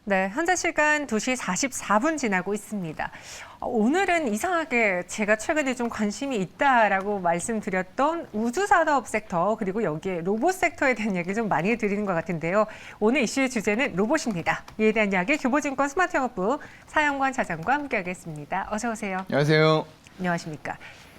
네, 현재 시간 2시 44분 지나고 있습니다. 오늘은 이상하게 제가 최근에 좀 관심이 있다라고 말씀드렸던 우주산업 섹터 그리고 여기에 로봇 섹터에 대한 이야기 좀 많이 드리는 것 같은데요. 오늘 이슈의 주제는 로봇입니다. 이에 대한 이야기 교보증권 스마트영업부 사영관 차장과 함께하겠습니다. 어서 오세요. 안녕하세요. 안녕하십니까.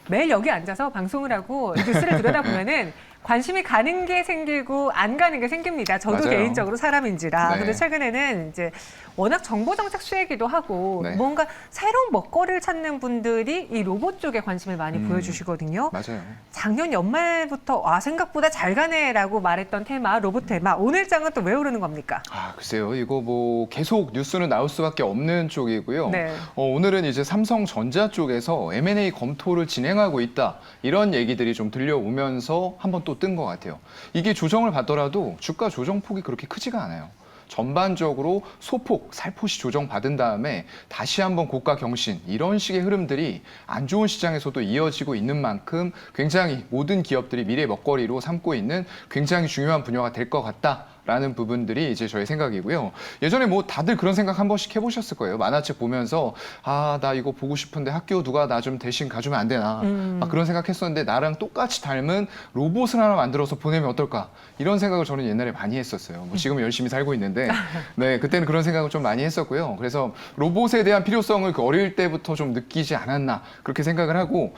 매일 여기 앉아서 방송을 하고 뉴스를 들여다보면은 관심이 가는 게 생기고 안 가는 게 생깁니다. 저도 맞아요. 개인적으로 사람인지라. 네. 근데 최근에는 이제 워낙 정보 정책 수혜기도 하고 네. 뭔가 새로운 먹거리를 찾는 분들이 이 로봇 쪽에 관심을 많이 보여주시거든요. 맞아요. 작년 연말부터 생각보다 잘 가네라고 말했던 테마, 로봇 테마. 오늘 장은 또 왜 오르는 겁니까? 글쎄요. 이거 뭐 계속 뉴스는 나올 수밖에 없는 쪽이고요. 네. 오늘은 이제 삼성전자 쪽에서 M&A 검토를 진행하고 있다. 이런 얘기들이 좀 들려오면서 한번 또 뜬 것 같아요. 이게 조정을 받더라도 주가 조정폭이 그렇게 크지가 않아요. 전반적으로 소폭, 살포시 조정받은 다음에 다시 한번 고가 경신 이런 식의 흐름들이 안 좋은 시장에서도 이어지고 있는 만큼 굉장히 모든 기업들이 미래 먹거리로 삼고 있는 굉장히 중요한 분야가 될 것 같다. 라는 부분들이 이제 저의 생각이고요. 예전에 뭐 다들 그런 생각 한 번씩 해보셨을 거예요. 만화책 보면서 나 이거 보고 싶은데 학교 누가 나 좀 대신 가주면 안 되나. 막 그런 생각했었는데 나랑 똑같이 닮은 로봇을 하나 만들어서 보내면 어떨까. 이런 생각을 저는 옛날에 많이 했었어요. 뭐 지금은 열심히 살고 있는데 네, 그때는 그런 생각을 좀 많이 했었고요. 그래서 로봇에 대한 필요성을 그 어릴 때부터 좀 느끼지 않았나 그렇게 생각을 하고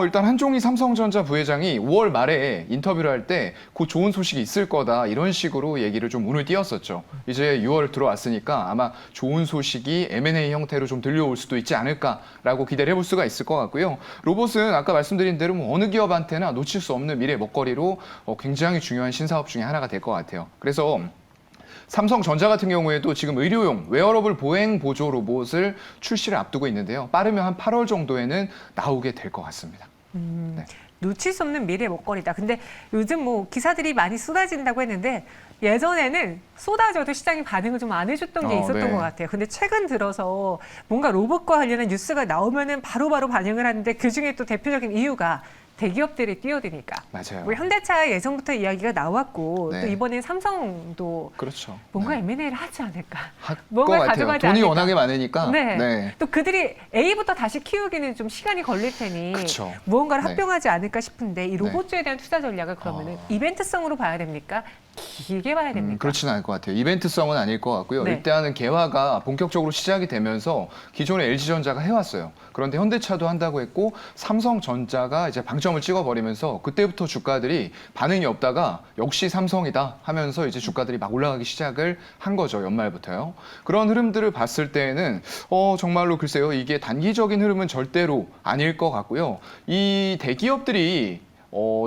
일단 한종희 삼성전자 부회장이 5월 말에 인터뷰를 할 때 곧 좋은 소식이 있을 거다 이런 식으로 얘기를 좀 운을 띄웠었죠. 이제 6월 들어왔으니까 아마 좋은 소식이 M&A 형태로 좀 들려올 수도 있지 않을까라고 기대를 해볼 수가 있을 것 같고요. 로봇은 아까 말씀드린 대로 뭐 어느 기업한테나 놓칠 수 없는 미래 먹거리로 굉장히 중요한 신사업 중에 하나가 될 것 같아요. 그래서 삼성전자 같은 경우에도 지금 의료용 웨어러블 보행 보조 로봇을 출시를 앞두고 있는데요. 빠르면 한 8월 정도에는 나오게 될 것 같습니다. 네. 놓칠 수 없는 미래 먹거리다. 근데 요즘 뭐 기사들이 많이 쏟아진다고 했는데 예전에는 쏟아져도 시장이 반응을 좀 안 해줬던 게 있었던 네. 것 같아요. 근데 최근 들어서 뭔가 로봇과 관련한 뉴스가 나오면은 바로바로 반응을 하는데 그중에 또 대표적인 이유가 대기업들이 뛰어드니까. 맞아요. 뭐 현대차 예전부터 이야기가 나왔고 네. 또 이번에 삼성도 그렇죠. 뭔가 네. M&A를 하지 않을까. 할 뭔가 것 같아요. 가져가지 돈이 않을까. 워낙에 많으니까. 네. 또 그들이 A부터 다시 키우기는 좀 시간이 걸릴 테니 그쵸. 무언가를 네. 합병하지 않을까 싶은데 이 로봇주에 대한 투자 전략을 그러면은 이벤트성으로 봐야 됩니까? 길게 봐야 됩니까? 그렇지는 않을 것 같아요. 이벤트성은 아닐 것 같고요. 네. 일단은 개화가 본격적으로 시작이 되면서 기존의 LG전자가 해왔어요. 그런데 현대차도 한다고 했고 삼성전자가 이제 방점을 찍어버리면서 그때부터 주가들이 반응이 없다가 역시 삼성이다 하면서 이제 주가들이 막 올라가기 시작을 한 거죠. 연말부터요. 그런 흐름들을 봤을 때는 정말로 글쎄요. 이게 단기적인 흐름은 절대로 아닐 것 같고요. 이 대기업들이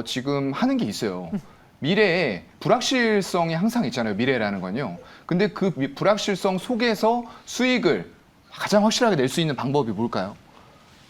지금 하는 게 있어요. 미래에 불확실성이 항상 있잖아요. 미래라는 건요. 근데 그 불확실성 속에서 수익을 가장 확실하게 낼 수 있는 방법이 뭘까요?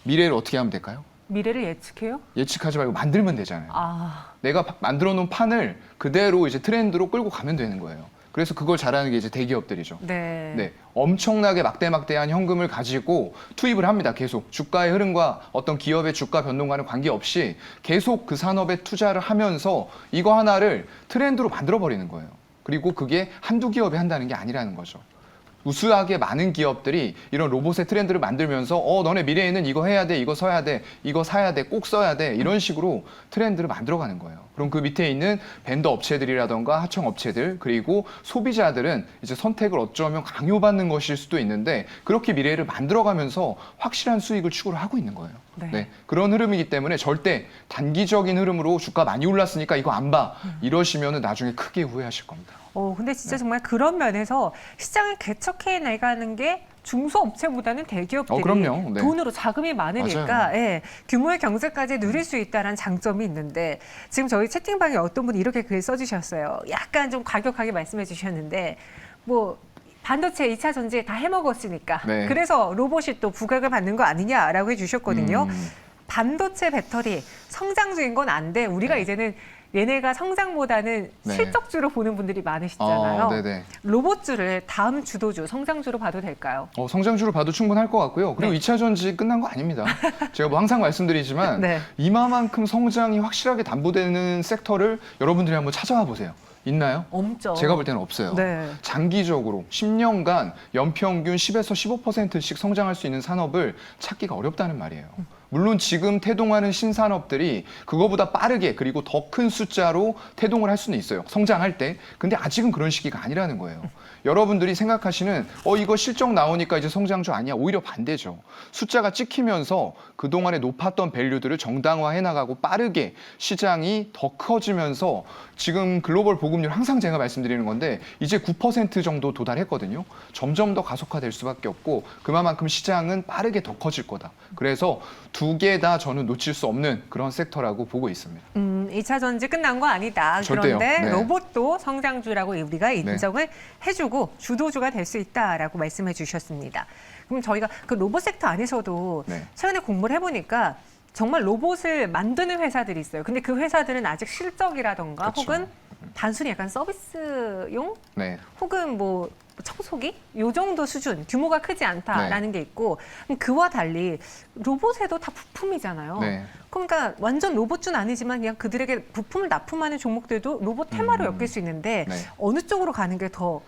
미래를 어떻게 하면 될까요? 미래를 예측해요? 예측하지 말고 만들면 되잖아요. 아, 내가 만들어 놓은 판을 그대로 이제 트렌드로 끌고 가면 되는 거예요. 그래서 그걸 잘하는 게 이제 대기업들이죠. 네. 네, 엄청나게 막대한 현금을 가지고 투입을 합니다. 계속 주가의 흐름과 어떤 기업의 주가 변동과는 관계없이 계속 그 산업에 투자를 하면서 이거 하나를 트렌드로 만들어 버리는 거예요. 그리고 그게 한두 기업이 한다는 게 아니라는 거죠. 우수하게 많은 기업들이 이런 로봇의 트렌드를 만들면서 너네 미래에는 이거 해야 돼, 이거 써야 돼, 이거 사야 돼, 꼭 써야 돼 이런 식으로 트렌드를 만들어가는 거예요. 그럼 그 밑에 있는 벤더 업체들이라던가 하청 업체들 그리고 소비자들은 이제 선택을 어쩌면 강요받는 것일 수도 있는데 그렇게 미래를 만들어가면서 확실한 수익을 추구를 하고 있는 거예요. 네. 그런 흐름이기 때문에 절대 단기적인 흐름으로 주가 많이 올랐으니까 이거 안 봐. 이러시면은 나중에 크게 후회하실 겁니다. 근데 진짜 정말 그런 면에서 시장을 개척해 나가는 게 중소업체보다는 대기업들이 그럼요. 네. 돈으로 자금이 많으니까 맞아요. 예, 규모의 경제까지 누릴 수 있다는 장점이 있는데 지금 저희 채팅방에 어떤 분이 이렇게 글 써주셨어요. 약간 좀 과격하게 말씀해 주셨는데 뭐 반도체 2차 전지 다 해먹었으니까 네. 그래서 로봇이 또 부각을 받는 거 아니냐라고 해주셨거든요. 반도체 배터리 성장주인 건 안 돼. 우리가 네. 이제는 얘네가 성장보다는 네. 실적주로 보는 분들이 많으시잖아요. 네네. 로봇주를 다음 주도주, 성장주로 봐도 될까요? 성장주로 봐도 충분할 것 같고요. 그리고 네. 2차 전지 끝난 거 아닙니다. 제가 뭐 항상 말씀드리지만 네. 이마만큼 성장이 확실하게 담보되는 섹터를 여러분들이 한번 찾아와 보세요. 있나요? 없죠. 제가 볼 때는 없어요. 네. 장기적으로 10년간 연평균 10에서 15%씩 성장할 수 있는 산업을 찾기가 어렵다는 말이에요. 물론 지금 태동하는 신산업들이 그거보다 빠르게 그리고 더 큰 숫자로 태동을 할 수는 있어요. 성장할 때. 근데 아직은 그런 시기가 아니라는 거예요. 여러분들이 생각하시는 이거 실적 나오니까 이제 성장주 아니야. 오히려 반대죠. 숫자가 찍히면서 그동안에 높았던 밸류들을 정당화해 나가고 빠르게 시장이 더 커지면서 지금 글로벌 보급률 항상 제가 말씀드리는 건데 이제 9% 정도 도달했거든요. 점점 더 가속화될 수밖에 없고 그만큼 시장은 빠르게 더 커질 거다. 그래서 두 개 다 저는 놓칠 수 없는 그런 섹터라고 보고 있습니다. 2차 전지 끝난 거 아니다. 절대요. 그런데 네. 로봇도 성장주라고 우리가 인정을 해주고 주도주가 될 수 있다라고 말씀해 주셨습니다. 그럼 저희가 그 로봇 섹터 안에서도 네. 최근에 공부를 해보니까 정말 로봇을 만드는 회사들이 있어요. 근데 그 회사들은 아직 실적이라던가 그렇죠. 혹은 단순히 약간 서비스용 네. 혹은 뭐 청소기 요 정도 수준 규모가 크지 않다라는 게 있고 그와 달리 로봇에도 다 부품이잖아요. 네. 그러니까 완전 로봇주는 아니지만 그냥 그들에게 부품을 납품하는 종목들도 로봇 테마로 엮일 수 있는데 네. 어느 쪽으로 가는 게 더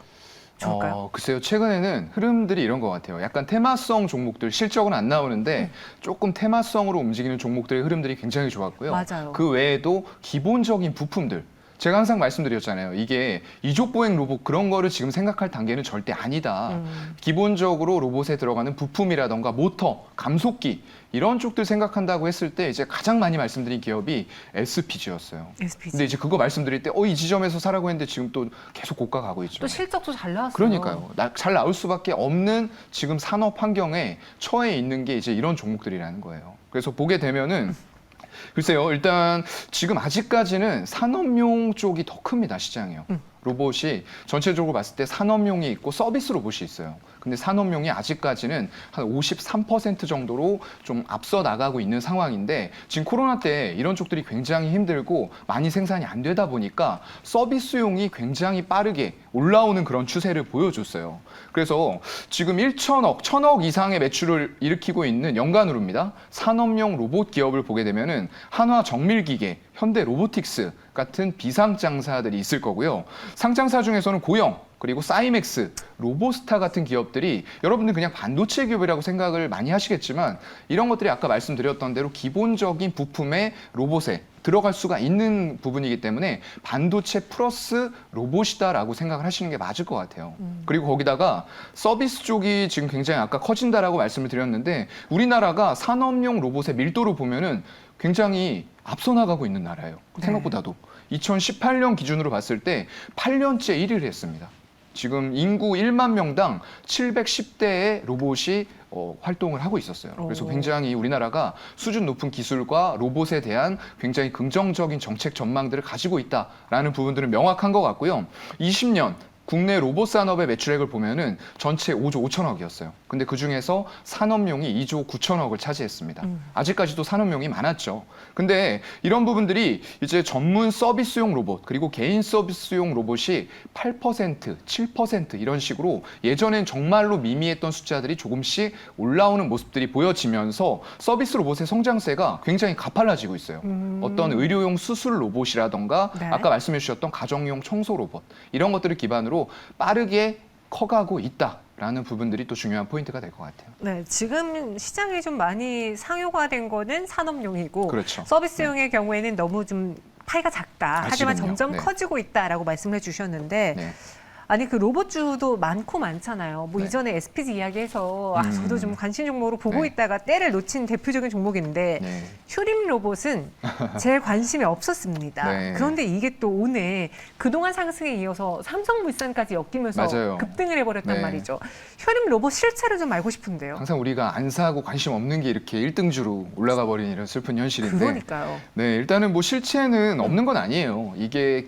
좋을까요? 글쎄요. 최근에는 흐름들이 이런 것 같아요. 약간 테마성 종목들, 실적은 안 나오는데 조금 테마성으로 움직이는 종목들의 흐름들이 굉장히 좋았고요. 맞아요. 그 외에도 기본적인 부품들. 제가 항상 말씀드렸잖아요. 이게 이족보행 로봇 그런 거를 지금 생각할 단계는 절대 아니다. 기본적으로 로봇에 들어가는 부품이라던가 모터, 감속기 이런 쪽들 생각한다고 했을 때 이제 가장 많이 말씀드린 기업이 SPG였어요. SPG. 근데 이제 그거 말씀드릴 때 이 지점에서 사라고 했는데 지금 또 계속 고가 가고 있죠. 또 실적도 잘 나왔어요. 그러니까요. 잘 나올 수밖에 없는 지금 산업 환경에 처해 있는 게 이제 이런 종목들이라는 거예요. 그래서 보게 되면은 글쎄요. 일단 지금 아직까지는 산업용 쪽이 더 큽니다. 시장이요. 로봇이 전체적으로 봤을 때 산업용이 있고 서비스 로봇이 있어요. 근데 산업용이 아직까지는 한 53% 정도로 좀 앞서 나가고 있는 상황인데 지금 코로나 때 이런 쪽들이 굉장히 힘들고 많이 생산이 안 되다 보니까 서비스용이 굉장히 빠르게 올라오는 그런 추세를 보여줬어요. 그래서 지금 1000억 이상의 매출을 일으키고 있는 연간으로입니다. 산업용 로봇 기업을 보게 되면은 한화 정밀기계, 현대 로보틱스 같은 비상장사들이 있을 거고요. 상장사 중에서는 고영, 그리고 사이맥스, 로보스타 같은 기업들이 여러분들 그냥 반도체 기업이라고 생각을 많이 하시겠지만 이런 것들이 아까 말씀드렸던 대로 기본적인 부품의 로봇에 들어갈 수가 있는 부분이기 때문에 반도체 플러스 로봇이다라고 생각을 하시는 게 맞을 것 같아요. 그리고 거기다가 서비스 쪽이 지금 굉장히 아까 커진다라고 말씀을 드렸는데 우리나라가 산업용 로봇의 밀도를 보면은 굉장히 앞서 나가고 있는 나라예요. 생각보다도. 2018년 기준으로 봤을 때 8년째 1위를 했습니다. 지금 인구 1만 명당 710대의 로봇이 활동을 하고 있었어요. 그래서 굉장히 우리나라가 수준 높은 기술과 로봇에 대한 굉장히 긍정적인 정책 전망들을 가지고 있다라는 부분들은 명확한 것 같고요. 20년 국내 로봇 산업의 매출액을 보면은 전체 5조 5천억이었어요. 근데 그 중에서 산업용이 2조 9천억을 차지했습니다. 아직까지도 산업용이 많았죠. 근데 이런 부분들이 이제 전문 서비스용 로봇 그리고 개인 서비스용 로봇이 8%, 7% 이런 식으로 예전엔 정말로 미미했던 숫자들이 조금씩 올라오는 모습들이 보여지면서 서비스 로봇의 성장세가 굉장히 가팔라지고 있어요. 어떤 의료용 수술 로봇이라던가 네. 아까 말씀해 주셨던 가정용 청소 로봇 이런 것들을 기반으로 빠르게 커가고 있다라는 부분들이 또 중요한 포인트가 될 것 같아요. 네, 지금 시장이 좀 많이 상용화된 거는 산업용이고 그렇죠. 서비스용의 경우에는 너무 좀 파이가 작다. 하지만 아직은요. 점점 네. 커지고 있다라고 말씀해 주셨는데 네. 아니 그 로봇주도 많잖아요. 뭐 네. 이전에 SPG 이야기해서 저도 좀 관심 종목으로 보고 네. 있다가 때를 놓친 대표적인 종목인데 네. 휴림 로봇은 제 관심이 없었습니다. 네. 그런데 이게 또 오늘 그동안 상승에 이어서 삼성물산까지 엮이면서 맞아요. 급등을 해버렸단 네. 말이죠. 휴림 로봇 실체를 좀 알고 싶은데요. 항상 우리가 안 사고 관심 없는 게 이렇게 1등주로 올라가 버린 이런 슬픈 현실인데 그러니까요. 네, 일단은 뭐 실체는 없는 건 아니에요. 이게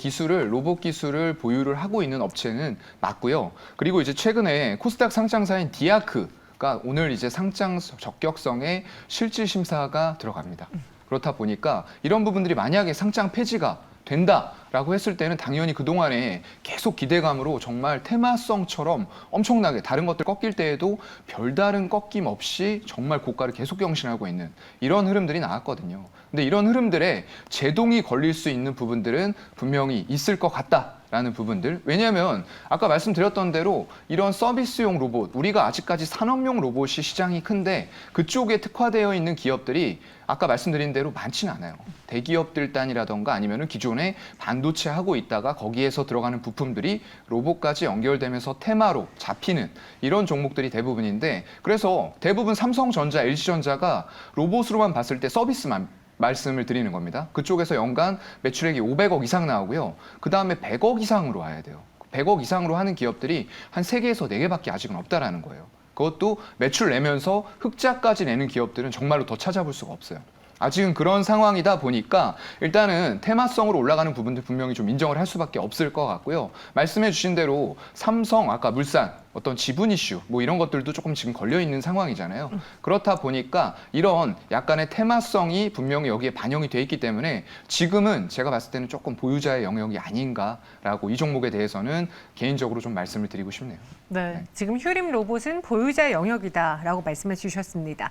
로봇 기술을 보유를 하고 있는 업체는 맞고요. 그리고 이제 최근에 코스닥 상장사인 디아크가 오늘 이제 상장 적격성에 실질 심사가 들어갑니다. 그렇다 보니까 이런 부분들이 만약에 상장 폐지가 된다라고 했을 때는 당연히 그동안에 계속 기대감으로 정말 테마성처럼 엄청나게 다른 것들 꺾일 때에도 별다른 꺾임 없이 정말 고가를 계속 경신하고 있는 이런 흐름들이 나왔거든요. 근데 이런 흐름들에 제동이 걸릴 수 있는 부분들은 분명히 있을 것 같다. 라는 부분들. 왜냐하면 아까 말씀드렸던 대로 이런 서비스용 로봇, 우리가 아직까지 산업용 로봇이 시장이 큰데 그쪽에 특화되어 있는 기업들이 아까 말씀드린 대로 많지는 않아요. 대기업들 단이라던가 아니면 기존에 반도체 하고 있다가 거기에서 들어가는 부품들이 로봇까지 연결되면서 테마로 잡히는 이런 종목들이 대부분인데, 그래서 대부분 삼성전자, LG전자가 로봇으로만 봤을 때 서비스만 말씀을 드리는 겁니다. 그쪽에서 연간 매출액이 500억 이상 나오고요. 그 다음에 100억 이상으로 와야 돼요. 100억 이상으로 하는 기업들이 한 3개에서 4개밖에 아직은 없다라는 거예요. 그것도 매출 내면서 흑자까지 내는 기업들은 정말로 더 찾아볼 수가 없어요. 아직은 그런 상황이다 보니까 일단은 테마성으로 올라가는 부분들 분명히 좀 인정을 할 수밖에 없을 것 같고요. 말씀해 주신 대로 삼성, 아까 물산, 어떤 지분 이슈 뭐 이런 것들도 조금 지금 걸려 있는 상황이잖아요. 그렇다 보니까 이런 약간의 테마성이 분명히 여기에 반영이 돼 있기 때문에 지금은 제가 봤을 때는 조금 보유자의 영역이 아닌가라고 이 종목에 대해서는 개인적으로 좀 말씀을 드리고 싶네요. 네, 지금 휴림 로봇은 보유자의 영역이다라고 말씀해 주셨습니다.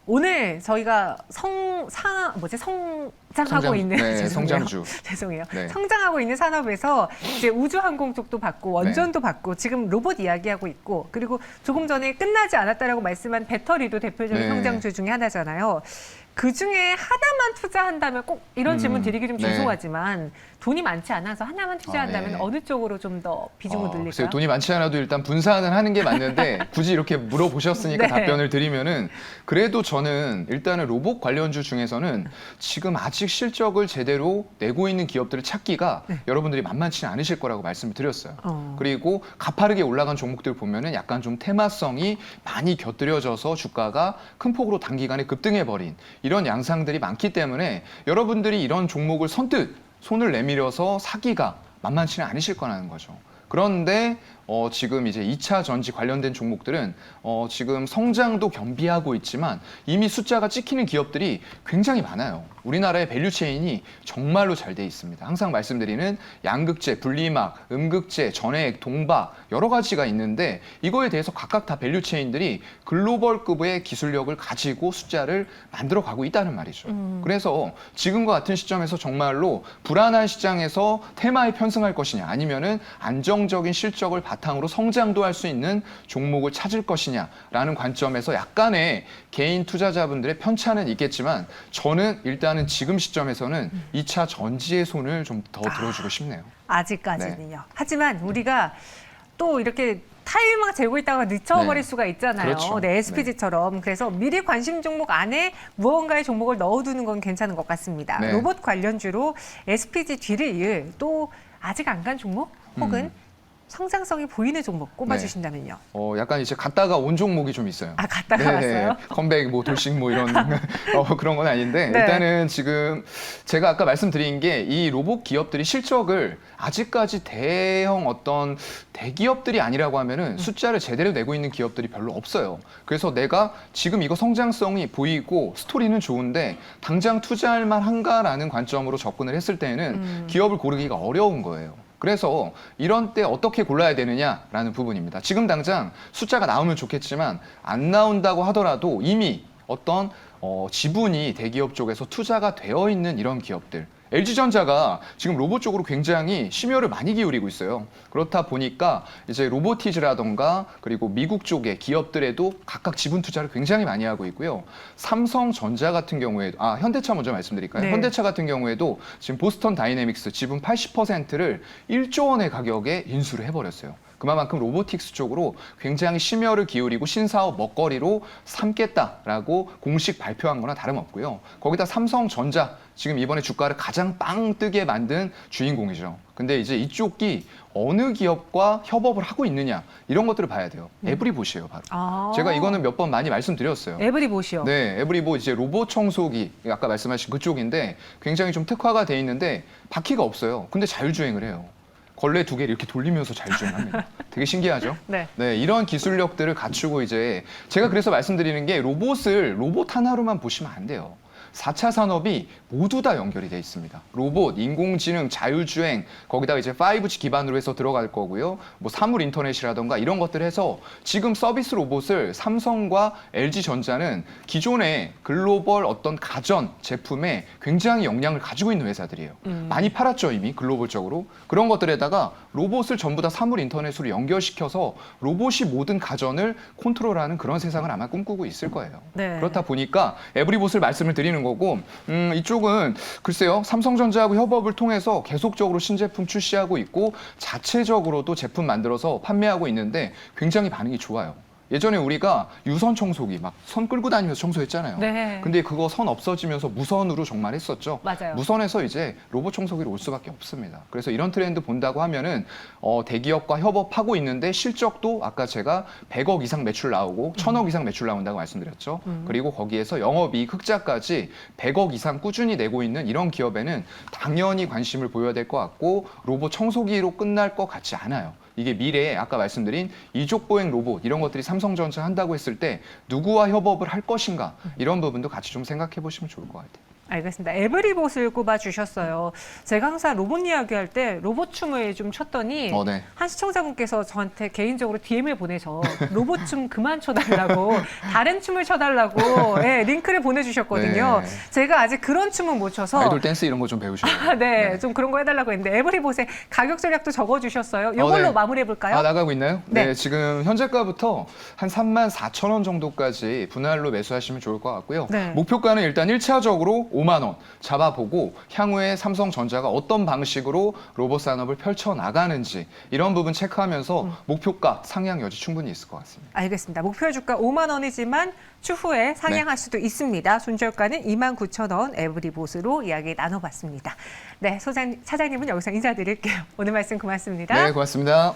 오늘 저희가 성장하고 있는 네, 죄송해요. 성장주. 죄송해요. 네. 성장하고 있는 산업에서 이제 우주항공 쪽도 받고 원전도 받고 지금 로봇 이야기하고 있고, 그리고 조금 전에 끝나지 않았다라고 말씀한 배터리도 대표적인 네. 성장주 중에 하나잖아요. 그 중에 하나만 투자한다면 꼭 이런 질문 드리기 좀 네. 죄송하지만 돈이 많지 않아서 하나만 투자한다면 네. 어느 쪽으로 좀 더 비중을 글쎄요, 늘릴까요? 돈이 많지 않아도 일단 분산을 하는 게 맞는데 굳이 이렇게 물어보셨으니까 네. 답변을 드리면은, 그래도 저는 일단은 로봇 관련주 중에서는 지금 아직 실적을 제대로 내고 있는 기업들을 찾기가 여러분들이 만만치는 않으실 거라고 말씀을 드렸어요. 그리고 가파르게 올라간 종목들 보면은 약간 좀 테마성이 많이 곁들여져서 주가가 큰 폭으로 단기간에 급등해버린 이런 양상들이 많기 때문에 여러분들이 이런 종목을 선뜻 손을 내밀어서 사기가 만만치는 않으실 거라는 거죠. 그런데 지금 이제 2차 전지 관련된 종목들은 지금 성장도 겸비하고 있지만 이미 숫자가 찍히는 기업들이 굉장히 많아요. 우리나라의 밸류체인이 정말로 잘 돼 있습니다. 항상 말씀드리는 양극재, 분리막, 음극재, 전해액, 동박 여러 가지가 있는데 이거에 대해서 각각 다 밸류체인들이 글로벌급의 기술력을 가지고 숫자를 만들어가고 있다는 말이죠. 그래서 지금과 같은 시점에서 정말로 불안한 시장에서 테마에 편승할 것이냐, 아니면은 안정적인 실적을 바탕으로 성장도 할 수 있는 종목을 찾을 것이냐라는 관점에서 약간의 개인 투자자분들의 편차는 있겠지만 저는 일단은 지금 시점에서는 2차 전지의 손을 좀 더 들어주고 싶네요. 아직까지는요. 하지만 우리가 또 이렇게 타이밍만 재고 있다가 늦춰버릴 네. 수가 있잖아요. 그렇죠. 네, SPG처럼. 그래서 미리 관심 종목 안에 무언가의 종목을 넣어두는 건 괜찮은 것 같습니다. 네. 로봇 관련주로 SPG 뒤를 이을 또 아직 안 간 종목 혹은 성장성이 보이는 종목 꼽아주신다면요. 약간 이제 갔다가 온 종목이 좀 있어요. 아, 갔다가 왔어요? 컴백, 뭐 돌식 뭐 이런 그런 건 아닌데 네. 일단은 지금 제가 아까 말씀드린 게 이 로봇 기업들이 실적을 아직까지 대형 어떤 대기업들이 아니라고 하면은 숫자를 제대로 내고 있는 기업들이 별로 없어요. 그래서 내가 지금 이거 성장성이 보이고 스토리는 좋은데 당장 투자할 만한가라는 관점으로 접근을 했을 때는 기업을 고르기가 어려운 거예요. 그래서 이런 때 어떻게 골라야 되느냐라는 부분입니다. 지금 당장 숫자가 나오면 좋겠지만 안 나온다고 하더라도 이미 어떤 지분이 대기업 쪽에서 투자가 되어 있는 이런 기업들, LG전자가 지금 로봇 쪽으로 굉장히 심혈을 많이 기울이고 있어요. 그렇다 보니까 이제 로보티즈라던가 그리고 미국 쪽의 기업들에도 각각 지분 투자를 굉장히 많이 하고 있고요. 삼성전자 같은 경우에도, 현대차 먼저 말씀드릴까요? 네. 현대차 같은 경우에도 지금 보스턴 다이내믹스 지분 80%를 1조 원의 가격에 인수를 해버렸어요. 그만큼 로보틱스 쪽으로 굉장히 심혈을 기울이고 신사업 먹거리로 삼겠다라고 공식 발표한 거나 다름없고요. 거기다 삼성전자 지금 이번에 주가를 가장 빵 뜨게 만든 주인공이죠. 근데 이제 이쪽이 어느 기업과 협업을 하고 있느냐 이런 것들을 봐야 돼요. 에브리봇이에요, 바로. 제가 이거는 몇 번 많이 말씀드렸어요. 에브리봇이요. 네, 에브리봇 이제 로봇 청소기 아까 말씀하신 그쪽인데 굉장히 좀 특화가 돼 있는데 바퀴가 없어요. 근데 자율주행을 해요. 걸레 2개를 이렇게 돌리면서 자율주행합니다. 되게 신기하죠? 네. 네, 이런 기술력들을 갖추고 이제 제가 그래서 말씀드리는 게 로봇을 로봇 하나로만 보시면 안 돼요. 4차 산업이 모두 다 연결이 돼 있습니다. 로봇, 인공지능, 자율주행, 거기다가 이제 5G 기반으로 해서 들어갈 거고요. 뭐 사물 인터넷이라던가 이런 것들 해서 지금 서비스 로봇을 삼성과 LG전자는 기존의 글로벌 어떤 가전 제품에 굉장히 역량을 가지고 있는 회사들이에요. 많이 팔았죠, 이미 글로벌적으로. 그런 것들에다가 로봇을 전부 다 사물 인터넷으로 연결시켜서 로봇이 모든 가전을 컨트롤하는 그런 세상을 아마 꿈꾸고 있을 거예요. 네. 그렇다 보니까 에브리봇을 말씀을 드리는 거고 이쪽은 글쎄요, 삼성전자하고 협업을 통해서 계속적으로 신제품 출시하고 있고 자체적으로도 제품 만들어서 판매하고 있는데 굉장히 반응이 좋아요. 예전에 우리가 유선 청소기 막 선 끌고 다니면서 청소했잖아요. 네. 근데 그거 선 없어지면서 무선으로 정말 했었죠. 맞아요. 무선에서 이제 로봇 청소기로 올 수밖에 없습니다. 그래서 이런 트렌드 본다고 하면은 대기업과 협업하고 있는데 실적도 아까 제가 100억 이상 매출 나오고 1000억 이상 매출 나온다고 말씀드렸죠. 그리고 거기에서 영업이익 흑자까지 100억 이상 꾸준히 내고 있는 이런 기업에는 당연히 관심을 보여야 될 것 같고 로봇 청소기로 끝날 것 같지 않아요. 이게 미래에 아까 말씀드린 이족보행 로봇 이런 것들이 삼성전자 한다고 했을 때 누구와 협업을 할 것인가 이런 부분도 같이 좀 생각해 보시면 좋을 것 같아요. 알겠습니다. 에브리봇을 꼽아주셨어요. 제가 항상 로봇 이야기할 때 로봇 춤을 좀 췄더니 네. 한 시청자분께서 저한테 개인적으로 DM을 보내서 로봇 춤 그만 춰달라고 다른 춤을 춰달라고 네, 링크를 보내주셨거든요. 네. 제가 아직 그런 춤은 못 춰서 아이돌 댄스 이런 거 좀 배우셔야 돼요. 네, 좀 그런 거 해달라고 했는데 에브리봇의 가격 전략도 적어주셨어요. 이걸로 네. 마무리해볼까요? 나가고 있나요? 네. 네, 지금 현재가부터 한 34,000원 정도까지 분할로 매수하시면 좋을 것 같고요. 네. 목표가는 일단 1차적으로 5만 원 잡아보고 향후에 삼성전자가 어떤 방식으로 로봇 산업을 펼쳐나가는지 이런 부분 체크하면서 목표가 상향 여지 충분히 있을 것 같습니다. 알겠습니다. 목표 주가 5만 원이지만 추후에 상향할 수도 있습니다. 손절가는 29,000원 에브리봇으로 이야기 나눠봤습니다. 네, 차장님은 여기서 인사드릴게요. 오늘 말씀 고맙습니다. 네, 고맙습니다.